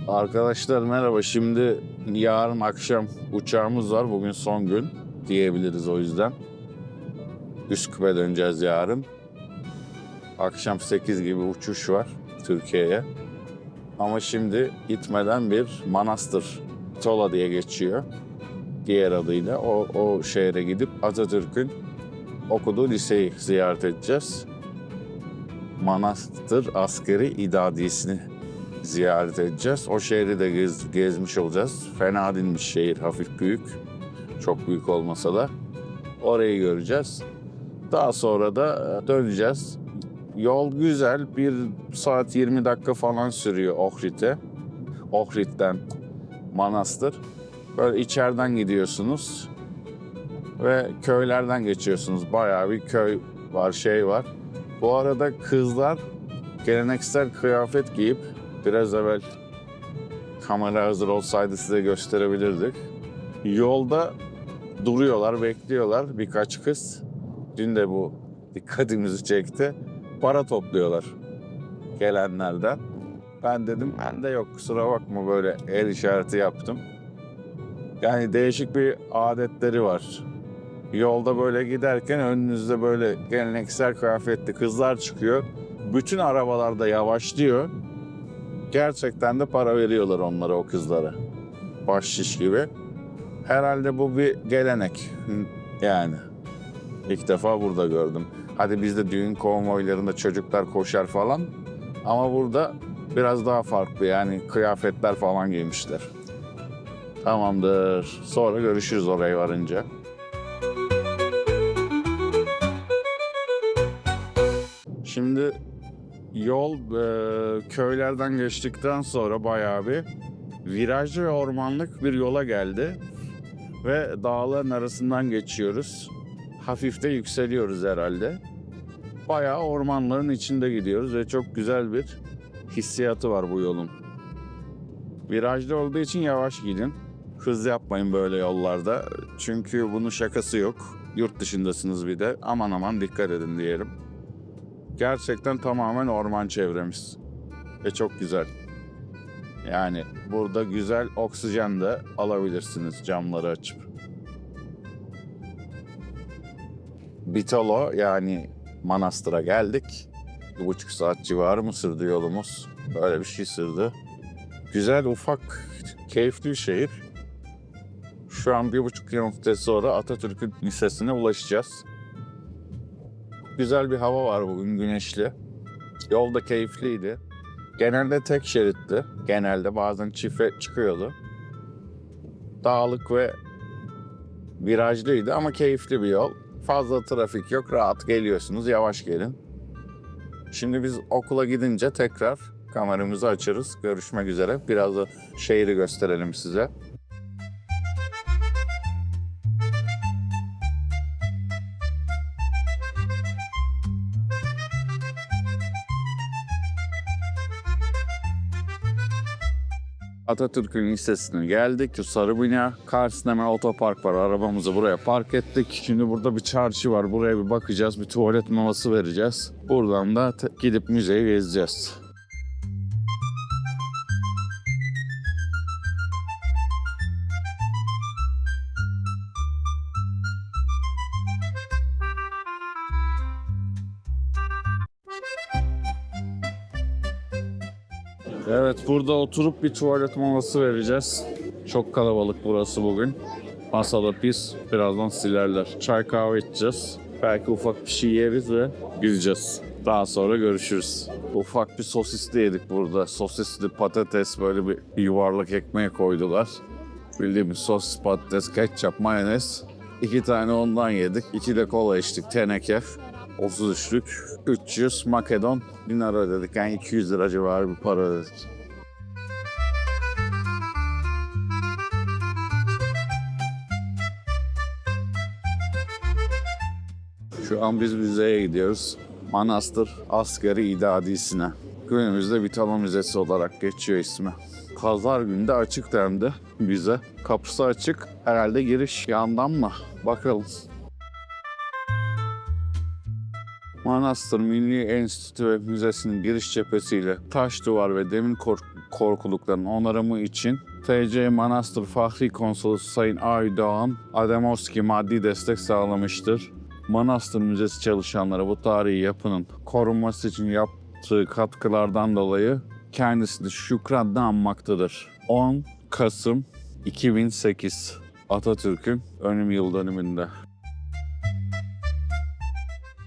Arkadaşlar merhaba. Şimdi yarın akşam uçağımız var. Bugün son gün diyebiliriz o yüzden. Üsküp'e döneceğiz yarın. Akşam 8 gibi uçuş var Türkiye'ye. Ama şimdi gitmeden bir manastır, Tola diye geçiyor. Diğer adıyla o şehre gidip Atatürk'ün okuduğu liseyi ziyaret edeceğiz. Manastır Askeri İdadisi'ni ziyaret edeceğiz. O şehri de gezmiş olacağız. Fena değilmiş şehir, hafif büyük. Çok büyük olmasa da orayı göreceğiz. Daha sonra da döneceğiz. Yol güzel. 1 saat 20 dakika falan sürüyor Ohrid'e. Ohrid'den manastır. Böyle içeriden gidiyorsunuz ve köylerden geçiyorsunuz. Bayağı bir köy var, şey var. Bu arada kızlar geleneksel kıyafet giyip biraz evvel kamera hazır olsaydı size gösterebilirdik. Yolda duruyorlar, bekliyorlar birkaç kız. Dün de bu dikkatimizi çekti. Para topluyorlar gelenlerden. Ben dedim bende yok kusura bakma böyle el işareti yaptım. Yani değişik bir adetleri var. Yolda böyle giderken önünüzde böyle geleneksel kıyafetli kızlar çıkıyor. Bütün arabalarda yavaşlıyor. Gerçekten de para veriyorlar onlara, o kızlara. Bahşiş gibi. Herhalde bu bir gelenek. Yani ilk defa burada gördüm. Hadi bizde düğün konvoylarında çocuklar koşar falan. Ama burada biraz daha farklı, yani kıyafetler falan giymişler. Tamamdır. Sonra görüşürüz oraya varınca. Şimdi yol köylerden geçtikten sonra bayağı bir virajlı ve ormanlık bir yola geldi. Ve dağların arasından geçiyoruz. Hafif de yükseliyoruz herhalde. Bayağı ormanların içinde gidiyoruz ve çok güzel bir hissiyatı var bu yolun. Virajlı olduğu için yavaş gidin. Hız yapmayın böyle yollarda. Çünkü bunun şakası yok. Yurt dışındasınız bir de. Aman aman dikkat edin diyelim. Gerçekten tamamen orman çevremiz. Ve çok güzel. Yani burada güzel oksijen de alabilirsiniz camları açıp. Bitolo yani manastıra geldik. 1,5 saat civarı mı sürdü yolumuz? Böyle bir şey sürdü. Güzel, ufak, keyifli bir şehir. Şu an 1,5 kilometre sonra Atatürk'ün Lisesi'ne ulaşacağız. Güzel bir hava var bugün, güneşli. Yol da keyifliydi. Genelde tek şeritti. Genelde bazen çifte çıkıyordu. Dağlık ve virajlıydı ama keyifli bir yol. Fazla trafik yok, rahat geliyorsunuz, yavaş gelin. Şimdi biz okula gidince tekrar kameramızı açarız. Görüşmek üzere. Biraz da şehri gösterelim size. Atatürk'ün Lisesi'ne geldik. Şu sarı bina. Karşısında hemen otopark var. Arabamızı buraya park ettik. Şimdi burada bir çarşı var. Buraya bir bakacağız. Bir tuvalet molası vereceğiz. Buradan da gidip müzeyi gezeceğiz. Evet, burada oturup bir tuvalet molası vereceğiz. Çok kalabalık burası bugün. Masada pis, birazdan silerler. Çay kahve içeceğiz. Belki ufak bir şey yeriz ve gideceğiz. Daha sonra görüşürüz. Ufak bir sosisli yedik burada. Sosisli patates, böyle bir yuvarlak ekmeğe koydular. Bildiğimiz sosis, patates, ketçap, mayonez. 2 tane ondan yedik. 2 de kola içtik, teneke. 33'lük. 300 Makedon dinar ödedik. Yani 200 lira civarı bir para ödedik. Şu an biz müzeye gidiyoruz. Manastır Askeri İdadisi'ne. Günümüzde Bitolo Müzesi olarak geçiyor ismi. Pazar günü de açık dendi bize. Kapısı açık. Herhalde giriş yandan mı? Bakalım. Manastır Milli Enstitü ve Müzesi'nin giriş cephesiyle taş duvar ve demir korkulukların onarımı için TC Manastır Fahri Konsolosu Sayın Aydoğan Adamowski maddi destek sağlamıştır. Manastır Müzesi çalışanları bu tarihi yapının korunması için yaptığı katkılardan dolayı kendisini şükranla anmaktadır. 10 Kasım 2008 Atatürk'ün ölüm yıl dönümünde.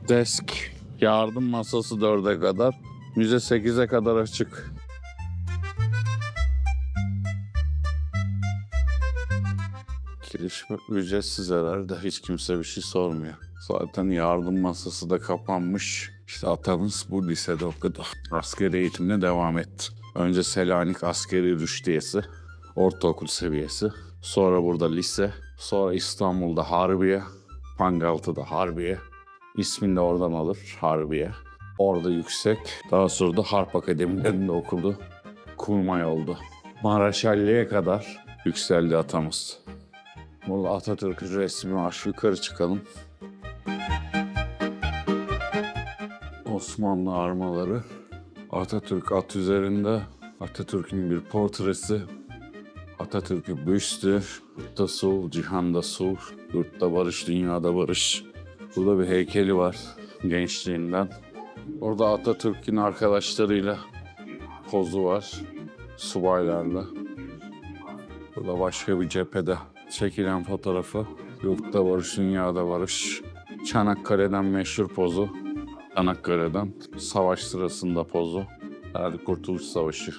Desk, yardım masası 4'e kadar, müze 8'e kadar açık. Giriş ücretsiz herhalde, hiç kimse bir şey sormuyor. Zaten yardım masası da kapanmış. İşte atamız bu lisede okudu. Askeri eğitimine devam etti. Önce Selanik Askeri Rüştiyesi, ortaokul seviyesi. Sonra burada lise. Sonra İstanbul'da Harbiye, Pangaltı'da Harbiye. İsmini de oradan alır, Harbiye. Orada yüksek. Daha sonra da Harp Akademilerinde okudu. Kurmay oldu. Maraşalli'ye kadar yükseldi atamız. Burada Atatürk'ün resmi var. Yukarı çıkalım. Osmanlı armaları. Atatürk at üzerinde. Atatürk'ün bir portresi. Atatürk'ün büstü. Yurtta sulh, cihanda sulh. Yurtta barış, dünyada barış. Burada bir heykeli var gençliğinden. Orada Atatürk'ün arkadaşlarıyla pozu var. Subaylarla. Burada başka bir cephede çekilen fotoğrafı. Yurtta barış, dünyada barış. Çanakkale'den meşhur pozu. Çanakkale'den savaş sırasında pozu. Herhalde Kurtuluş Savaşı.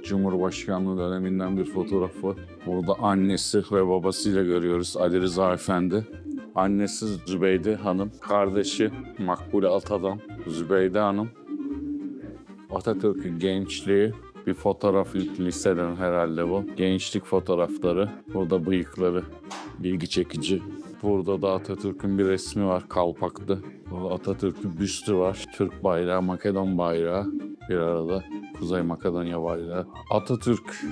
Cumhurbaşkanlığı döneminden bir fotoğrafı. Burada annesi ve babasıyla görüyoruz. Ali Rıza Efendi. Annesi Zübeyde Hanım, kardeşi Makbule Atadan, Zübeyde Hanım. Atatürk'ün gençliği, bir fotoğraf ilk liseden herhalde bu. Gençlik fotoğrafları, burada bıyıkları, bilgi çekici. Burada da Atatürk'ün bir resmi var, kalpaklı. Burada Atatürk'ün büstü var, Türk bayrağı, Makedon bayrağı bir arada. Kuzey Makedonya bayrağı. Atatürk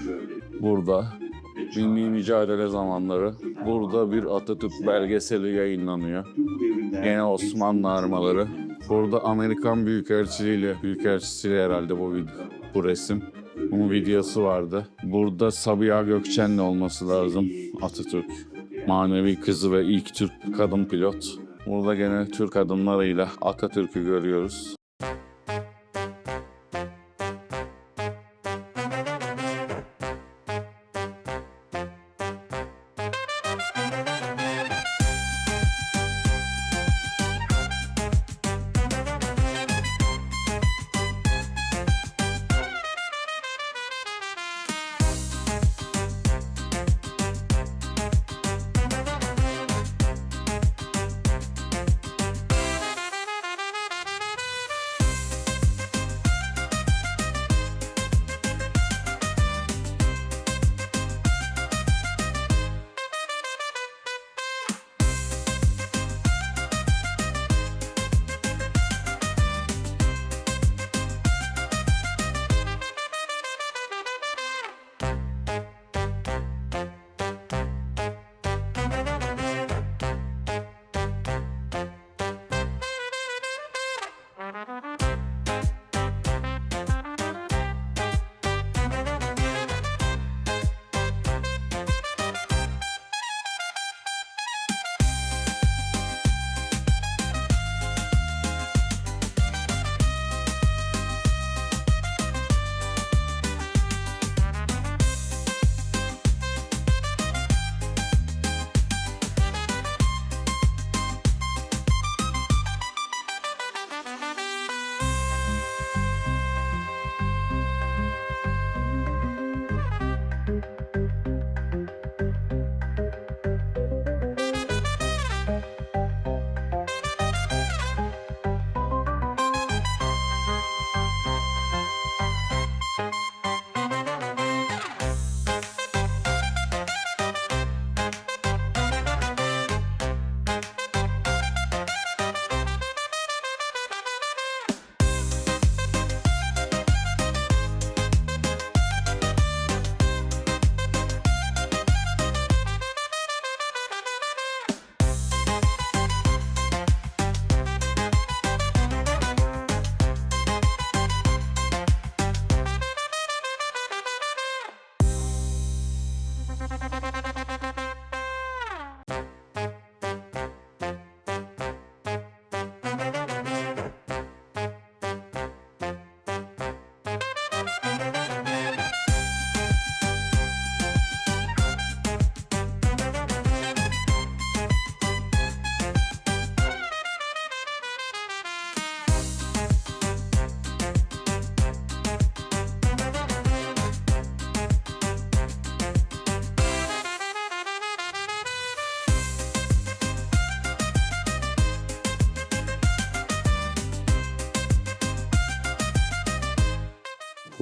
burada. Milli mücadele zamanları. Burada bir Atatürk belgeseli yayınlanıyor. Yine Osmanlı armaları. Burada Amerikan Büyükelçisiyle herhalde bu resim. Bunun videosu vardı. Burada Sabiha Gökçen'le olması lazım Atatürk. Manevi kızı ve ilk Türk kadın pilot. Burada gene Türk adımlarıyla Atatürk'ü görüyoruz.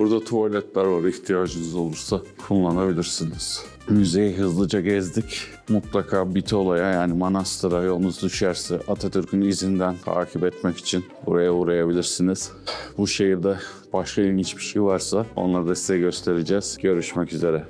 Burada tuvaletler var, ihtiyacınız olursa kullanabilirsiniz. Müzeyi hızlıca gezdik. Mutlaka Bitola'ya yani manastıra yolunuz düşerse Atatürk'ün izinden takip etmek için buraya uğrayabilirsiniz. Bu şehirde başka ilginç bir şey varsa onları da size göstereceğiz. Görüşmek üzere.